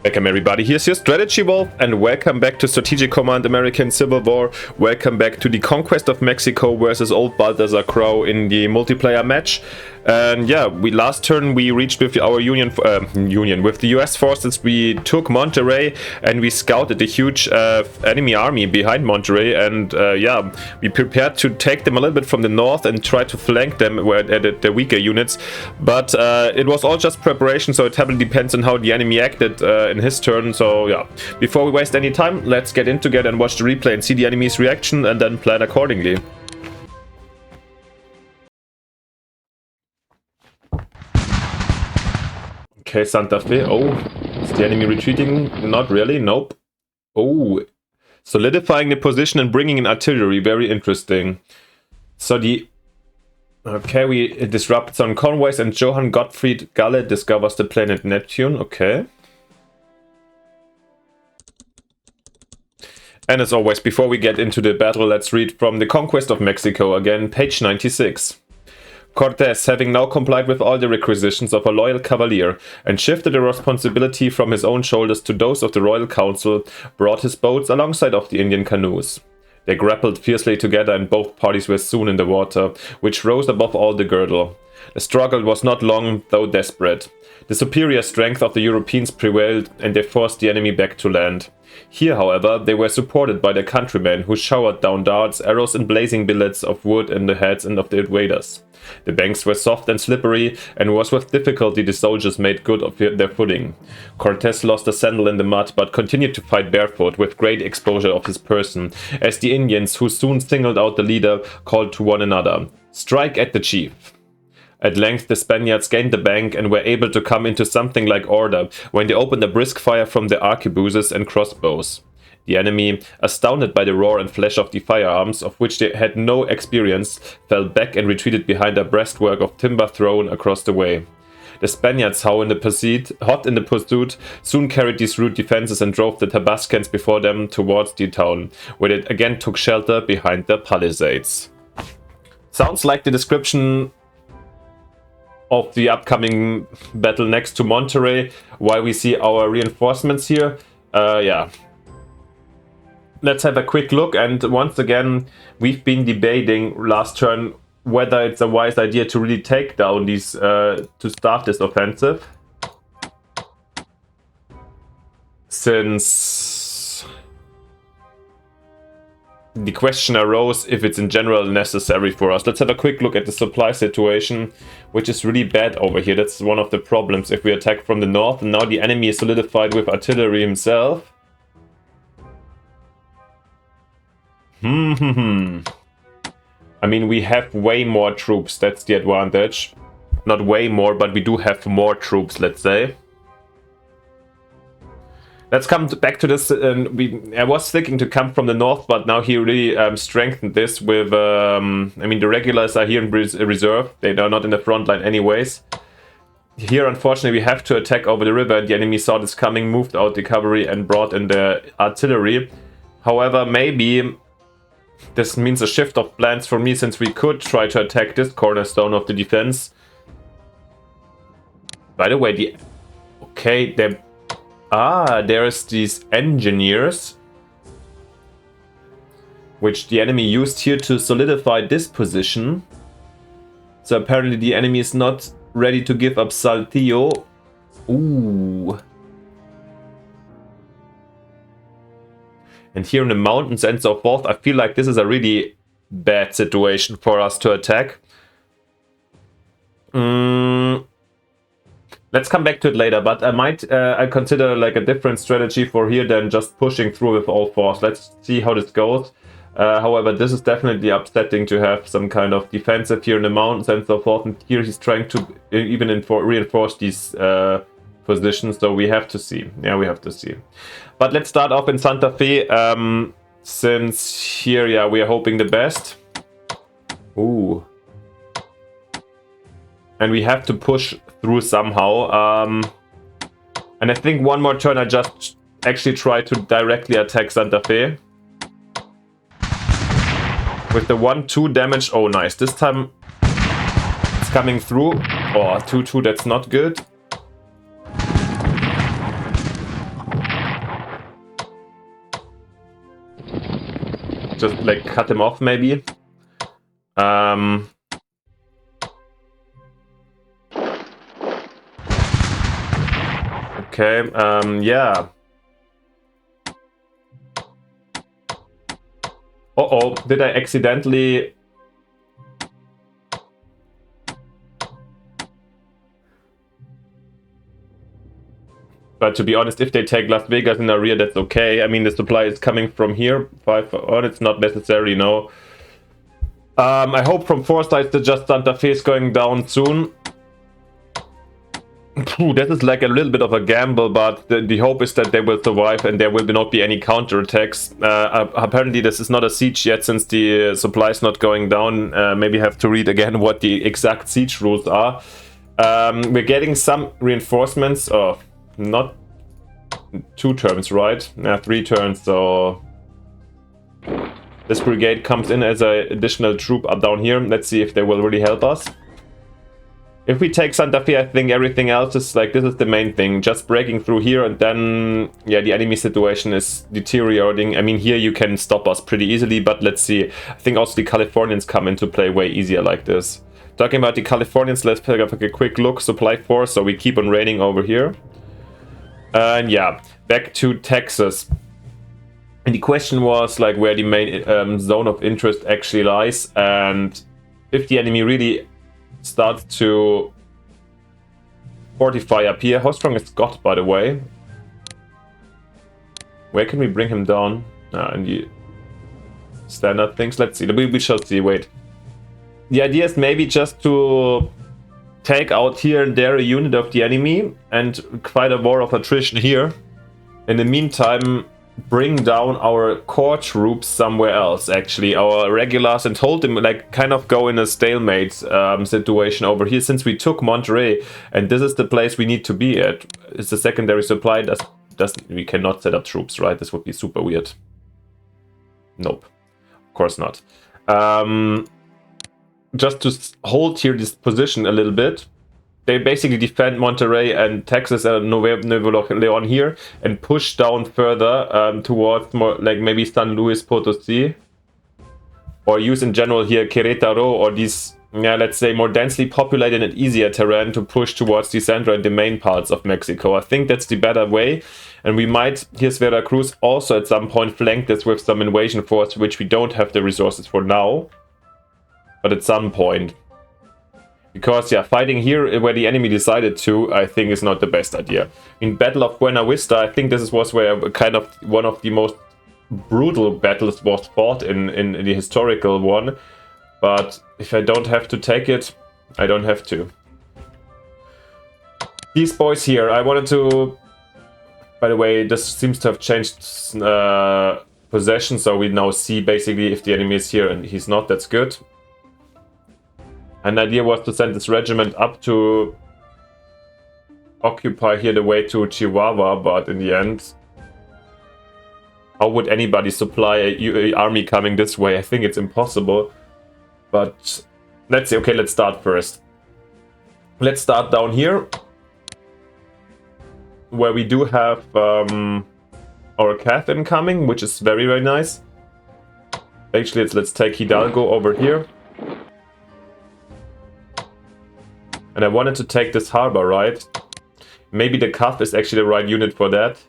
Welcome everybody, here's your Strategy Wolf and welcome back to Strategic Command American Civil War. Welcome back to the Conquest of Mexico versus old Balthazor Crow in the multiplayer match. And yeah, last turn we reached with our union with the US forces. We took Monterrey and we scouted the huge enemy army behind Monterrey, and yeah, we prepared to take them a little bit from the north and try to flank them at the weaker units. But it was all just preparation, so it heavily depends on how the enemy acted in his turn. So yeah, before we waste any time, let's get in together and watch the replay and see the enemy's reaction and then plan accordingly. Okay, Santa Fe. Oh, is the enemy retreating? Not really, nope. Oh, solidifying the position and bringing in artillery, very interesting. So okay, we disrupt some convoys and Johann Gottfried Galle discovers the planet Neptune, okay. And as always, before we get into the battle, let's read from the Conquest of Mexico again, page 96. Cortés, having now complied with all the requisitions of a loyal cavalier and shifted the responsibility from his own shoulders to those of the royal council, brought his boats alongside of the Indian canoes. They grappled fiercely together and both parties were soon in the water, which rose above all the girdle. The struggle was not long, though desperate. The superior strength of the Europeans prevailed and they forced the enemy back to land. Here, however, they were supported by their countrymen, who showered down darts, arrows and blazing billets of wood in the heads of the invaders. The banks were soft and slippery, and it was with difficulty the soldiers made good of their footing. Cortés lost a sandal in the mud, but continued to fight barefoot with great exposure of his person, as the Indians, who soon singled out the leader, called to one another, "Strike at the chief!" At length the Spaniards gained the bank and were able to come into something like order when they opened a brisk fire from their arquebuses and crossbows. The enemy, astounded by the roar and flash of the firearms, of which they had no experience, fell back and retreated behind a breastwork of timber thrown across the way. The Spaniards, hot in the pursuit, soon carried these rude defenses and drove the Tabascans before them towards the town, where they again took shelter behind the palisades. Sounds like the description of the upcoming battle next to Monterrey, while we see our reinforcements here. Yeah. Let's have a quick look, and once again, we've been debating last turn whether it's a wise idea to really take down these, to start this offensive. Since the question arose if it's in general necessary for us. Let's have a quick look at the supply situation, which is really bad over here. That's one of the problems if we attack from the north, and now the enemy is solidified with artillery himself. I mean, we have way more troops, that's the advantage. Not way more, but we do have more troops, let's say. Let's come back to this. I was thinking to come from the north, but now he really strengthened this with... I mean, the regulars are here in reserve. They are not in the front line anyways. Here, unfortunately, we have to attack over the river, and the enemy saw this coming, moved out the cavalry, and brought in the artillery. However, maybe this means a shift of plans for me, since we could try to attack this cornerstone of the defense. By the way, okay, there's these engineers, which the enemy used here to solidify this position. So apparently the enemy is not ready to give up Saltillo. Ooh. And here in the mountains and so forth, I feel like this is a really bad situation for us to attack. Let's come back to it later, but I consider like a different strategy for here than just pushing through with all force. Let's see how this goes. However, this is definitely upsetting to have some kind of defensive here in the mountains and so forth. And here he's trying to even reinforce these positions, so we have to see. Yeah, we have to see. But let's start off in Santa Fe, since here, yeah, we are hoping the best. Ooh. And we have to push through somehow. And I think one more turn I just actually try to directly attack Santa Fe. With the 1-2 damage. Oh, nice. This time it's coming through. Oh, 2-2, that's not good. just like cut him off maybe. Okay, yeah. Uh-oh, did I accidentally... But to be honest, if they take Las Vegas in the rear, that's okay. I mean, the supply is coming from here. 5 on, it's not necessary, no. I hope from 4 sides that just Santa Fe is going down soon. This is like a little bit of a gamble, but the hope is that they will survive and there will not be any counterattacks. Apparently this is not a siege yet since the supply is not going down. Maybe have to read again what the exact siege rules are. We're getting some reinforcements. Oh, not 2 turns, right? 3 turns, so... This brigade comes in as an additional troop up down here. Let's see if they will really help us. If we take Santa Fe, I think everything else is like, this is the main thing. Just breaking through here and then, yeah, the enemy situation is deteriorating. I mean, here you can stop us pretty easily, but let's see. I think also the Californians come into play way easier like this. Talking about the Californians, let's take a quick look. Supply force, so we keep on raining over here. And yeah, back to Texas. And the question was like where the main zone of interest actually lies, and if the enemy really starts to fortify up here. How strong is Scott, by the way? Where can we bring him down? And the standard things. Let's see. We shall see. Wait. The idea is maybe just to take out here and there a unit of the enemy and fight a war of attrition here. In the meantime, bring down our core troops somewhere else, actually, our regulars, and hold them, like, kind of go in a stalemate situation over here, since we took Monterey, and this is the place we need to be at. It's the secondary supply. We cannot set up troops, right? This would be super weird. Nope, of course not. Just to hold here this position a little bit. They basically defend Monterey and Texas and Nuevo Leon here and push down further towards more like maybe San Luis Potosí, or use in general here Querétaro or these, yeah, let's say more densely populated and easier terrain to push towards the central and the main parts of Mexico. I think that's the better way, and we might, here's Veracruz, also at some point flank this with some invasion force, which we don't have the resources for now, but at some point. Because, yeah, fighting here where the enemy decided to, I think is not the best idea. In Battle of Buena Vista, I think this was where kind of one of the most brutal battles was fought in the historical one. But if I don't have to take it, I don't have to. These boys here, I wanted to... By the way, this seems to have changed possession, so we now see basically if the enemy is here and he's not, that's good. An idea was to send this regiment up to occupy here the way to Chihuahua, but in the end, how would anybody supply a army coming this way? I think it's impossible. But let's see. Okay, let's start first. Let's start down here, where we do have our Cath incoming, which is very, very nice. Actually, let's take Hidalgo over here. And I wanted to take this harbor, right? Maybe the Cuff is actually the right unit for that.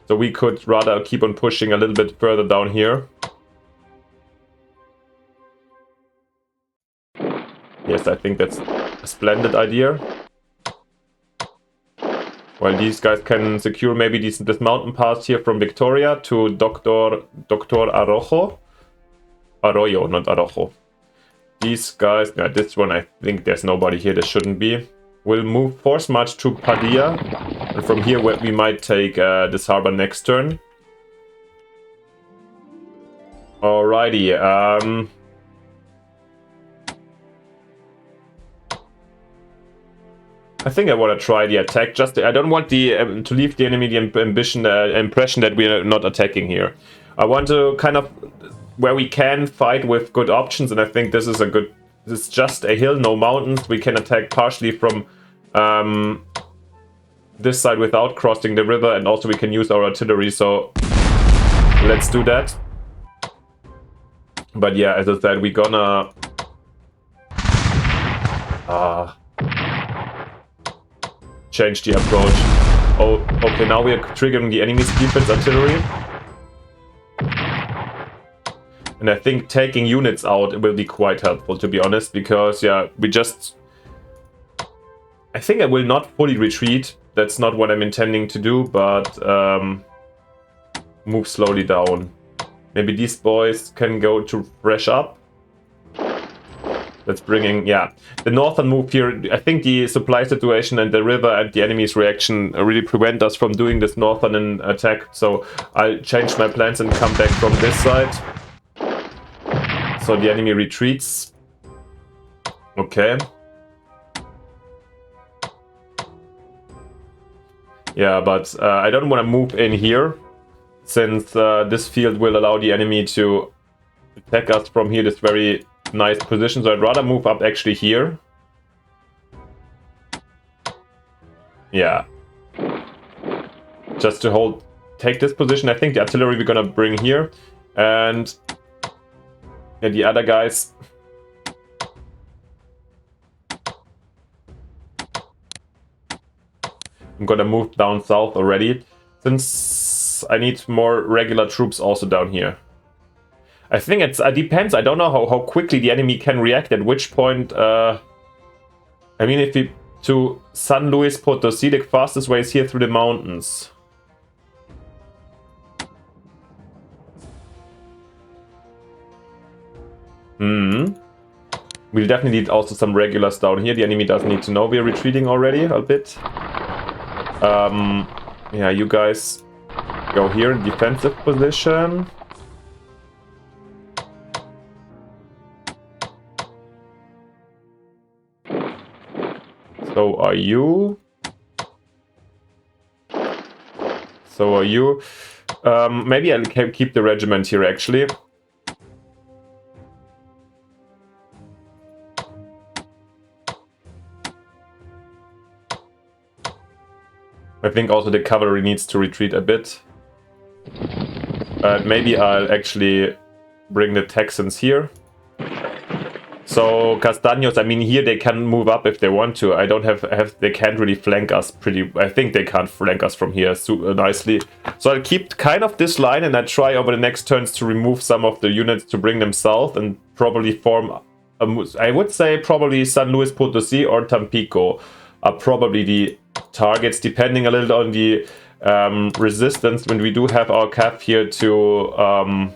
So we could rather keep on pushing a little bit further down here. Yes, I think that's a splendid idea. While these guys can secure maybe this mountain pass here from Victoria to Dr. Arroyo, not Arrojo. These guys, yeah, this one, I think there's nobody here, there shouldn't be. We'll move force march to Padilla, and from here we might take this harbor next turn. Alrighty, I think I want to try the attack. I don't want the to leave the enemy the impression that we are not attacking here. I want to kind of, where we can, fight with good options, and I think this is a good... This is just a hill, no mountains. We can attack partially from this side without crossing the river, and also we can use our artillery, so let's do that. But yeah, as I said, we're gonna... change the approach. Oh, okay, now we are triggering the enemy's defense artillery. And I think taking units out will be quite helpful, to be honest, because, yeah, we just... I think I will not fully retreat. That's not what I'm intending to do, but move slowly down. Maybe these boys can go to fresh up. That's bringing, yeah, the northern move here. I think the supply situation and the river and the enemy's reaction really prevent us from doing this northern attack. So I'll change my plans and come back from this side. So the enemy retreats. Okay. Yeah, but I don't want to move in here, since this field will allow the enemy to attack us from here, this very nice position. So I'd rather move up actually here. Yeah. Just to take this position. I think the artillery we're gonna bring here. And yeah, the other guys... I'm gonna move down south already, since I need more regular troops also down here. I think it depends. I don't know how quickly the enemy can react, at which point... I mean, if we... To San Luis Potosí, the fastest way is here through the mountains. We'll definitely need also some regulars down here. The enemy doesn't need to know we're retreating already a bit. Yeah, you guys go here in defensive position. So are you. So are you. Maybe I'll keep the regiment here actually. I think also the cavalry needs to retreat a bit. Maybe I'll actually bring the Texans here. So Castaños, I mean, here they can move up if they want to. I don't have they can't really flank us pretty... I think they can't flank us from here nicely. So I'll keep kind of this line, and I try over the next turns to remove some of the units to bring them south and probably form... I would say probably San Luis Potosí or Tampico are probably the targets, depending a little on the resistance when we do have our cap here to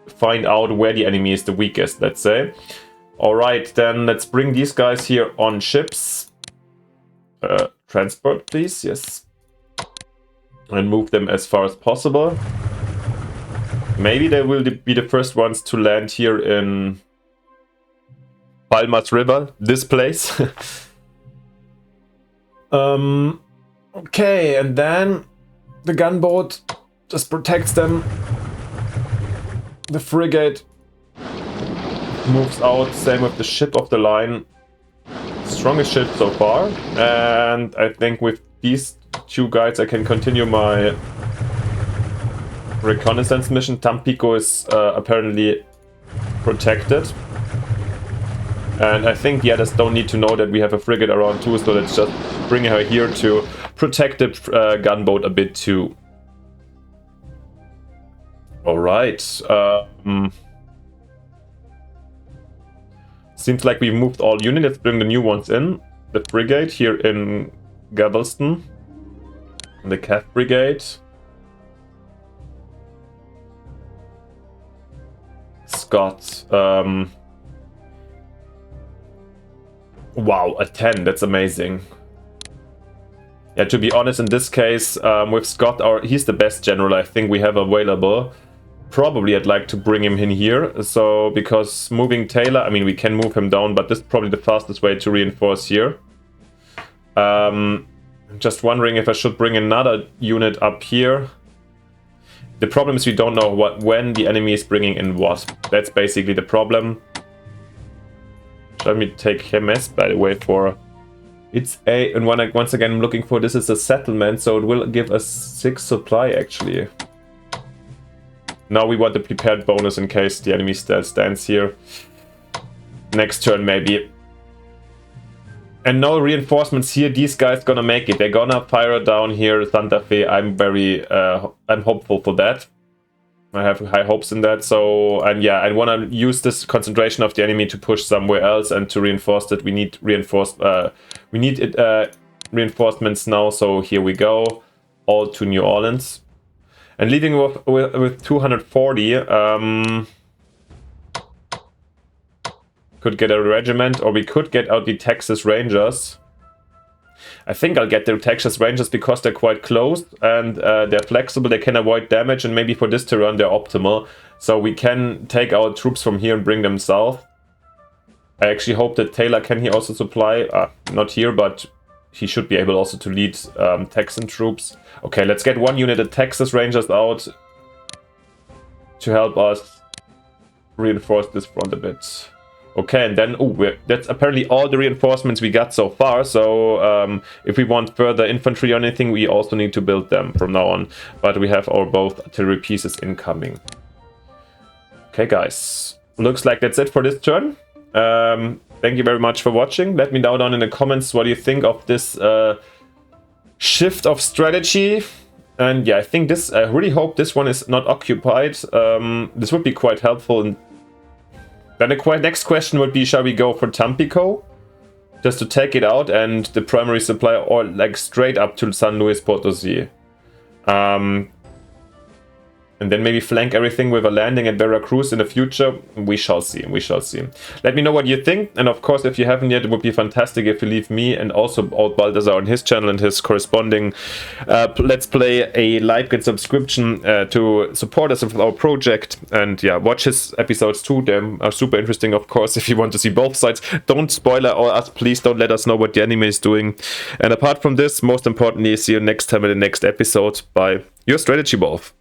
find out where the enemy is the weakest, let's say. Alright, then let's bring these guys here on ships. Transport, please, yes. And move them as far as possible. Maybe they will be the first ones to land here in Palmas River, this place. Okay, and then the gunboat just protects them. The frigate moves out, same with the ship of the line. Strongest ship so far. And I think with these two guys I can continue my reconnaissance mission. Tampico is apparently protected. And I think the others don't need to know that we have a frigate around too, so let's just bring her here to protect the gunboat a bit too. Alright. Seems like we've moved all units. Let's bring the new ones in. The brigade here in Galveston. And the Cav brigade. Scott. Wow, a 10. That's amazing. Yeah, to be honest, in this case, with Scott, he's the best general I think we have available. Probably I'd like to bring him in here. So, because moving Taylor, I mean, we can move him down, but this is probably the fastest way to reinforce here. I'm just wondering if I should bring another unit up here. The problem is we don't know when the enemy is bringing in what. That's basically the problem. Let me take Chemes, by the way, for... It's a... And once again, I'm looking for... This is a settlement, so it will give us 6 supply, actually. Now we want the prepared bonus in case the enemy still stands here. Next turn maybe. And no reinforcements here. These guys gonna make it. They're gonna fire down here Santa Fe. I'm hopeful for that. I have high hopes in that. So, and yeah, I want to use this concentration of the enemy to push somewhere else and to reinforce that. We need reinforcements now. So here we go, all to New Orleans, and leaving with 240. Could get a regiment, or we could get out the Texas Rangers. I think I'll get the Texas Rangers because they're quite close and they're flexible, they can avoid damage, and maybe for this turn they're optimal. So we can take our troops from here and bring them south. I actually hope that Taylor can he also supply, not here, but he should be able also to lead Texan troops. Okay, let's get one unit of Texas Rangers out to help us reinforce this front a bit. Okay, and then, that's apparently all the reinforcements we got so far, so if we want further infantry or anything, we also need to build them from now on. But we have our both artillery pieces incoming. Okay, guys, looks like that's it for this turn. Thank you very much for watching. Let me know down in the comments what you think of this shift of strategy. And yeah, I really hope this one is not occupied. This would be quite helpful. And then the next question would be, shall we go for Tampico? Just to take it out and the primary supply, or like straight up to San Luis Potosí. And then maybe flank everything with a landing at Veracruz in the future. We shall see, we shall see. Let me know what you think. And of course, if you haven't yet, it would be fantastic if you leave me and also old Balthazor on his channel and his corresponding Let's Play a like and subscription to support us with our project. And yeah, watch his episodes too. They are super interesting, of course, if you want to see both sides. Don't spoiler us, please don't let us know what the anime is doing. And apart from this, most importantly, see you next time in the next episode by your Strategy Wolf.